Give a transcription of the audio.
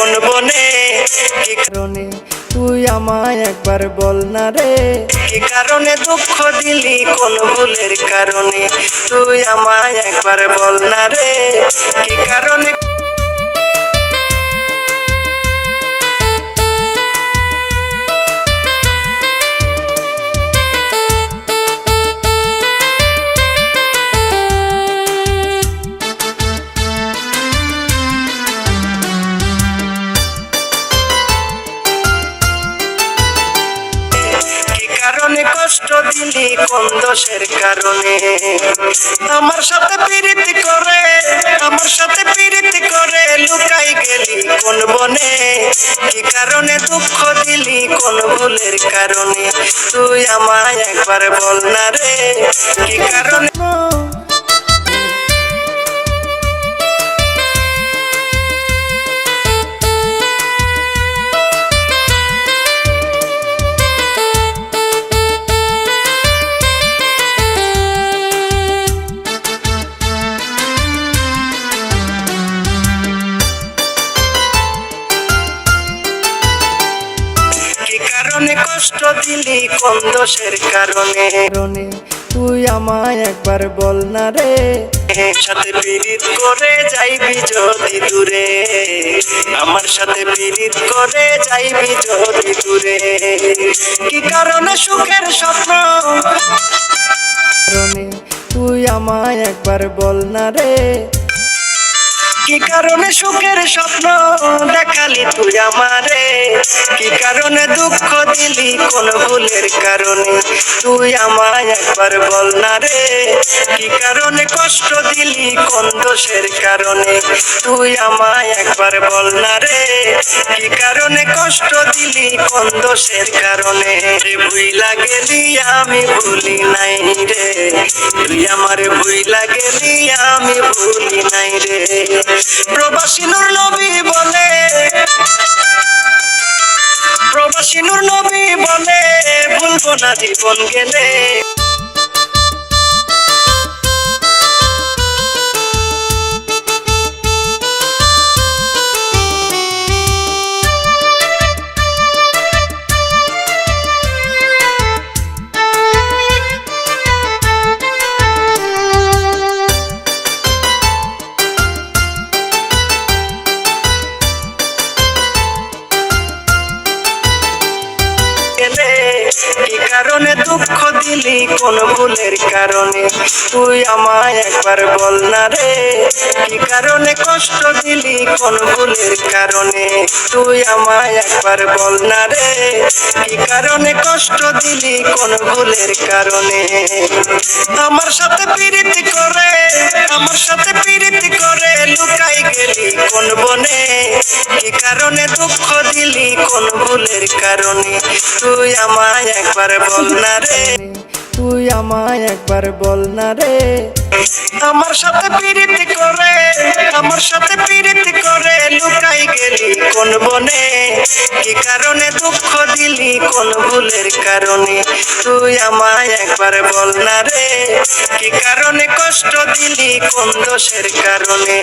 কোন বনে? কি কারণে তুই আমায় একবার বল না রে, কি কারণে দুঃখ দিলি কোন ভুলের কারণে? তুই আমায় একবার বল না রে, কি কারণে? কারণে কষ্ট দিলি কোন দোষের কারণে? আমার সাথে প্রীতি করে, আমার সাথে প্রীতি করে লুকাই গেলি কোন বনে? কি কারণে দুঃখ দিলি কোন ভুলের কারণে? তুই আমায় একবার বল না রে, কি কারণে? কারণে কষ্ট দিলি কোন দোষের কারণে? তুই আমায় একবার বল না রে, সাথে পীড়িত করে যাইবি যদি দূরে, আমার সাথে পীড়িত করে যাইবি যদি দূরে। কি কারণে সুখের স্বপ্ন? তুই আমায় একবার বল না রে, কি কারণে সুখের স্বপ্ন দেখালি তুই আমারে? কি কারণে দুঃখ দিলি কোন ভুলের কারণে? তুই আমায় একবার বল না রে, কি কারণে কষ্ট দিলি কোন দোষের কারণে? তুই আমায় একবার বল না রে, কি কারণে কষ্ট দিলি কোন দোষের কারণে? ভুইলা গেলি আমি ভুলি নাই রে, তুই আমার ভুইলা গেলি আমি ভুলি নাই রে। প্রবাসী নূর নবী বলে, প্রবাসী নূর নবী বলে ভুলবো না জীবন গেলে। কি কারণে দুঃখ দিলি কোন ভুলের কারণে? তুই আমায় একবার বল না রে, কি কারণে কষ্ট দিলি কোন ভুলের কারণে? তুই আমায় একবার বল না রে, কি কারণে কষ্ট দিলি কোন ভুলের কারণে? আমার সাথে প্রীতি করে, আমার সাথে প্রীতি করে লুকাই গেলি কোন বনে? কি কারণে দুঃখ দিলি কোন ভুলের কারণে? তুই আমায় একবার বল না রে, তুই আমায় একবার বল না রে। আমার সাথে প্রীতি করে, আমার সাথে প্রীতি করে লুকাই গেলি কোন বনে? কি কারণে দুঃখ দিলি কোন ভুলের কারণে? তুই আমায় একবার বল না রে, কি কারণে কষ্ট দিলি কোন দোষের কারণে?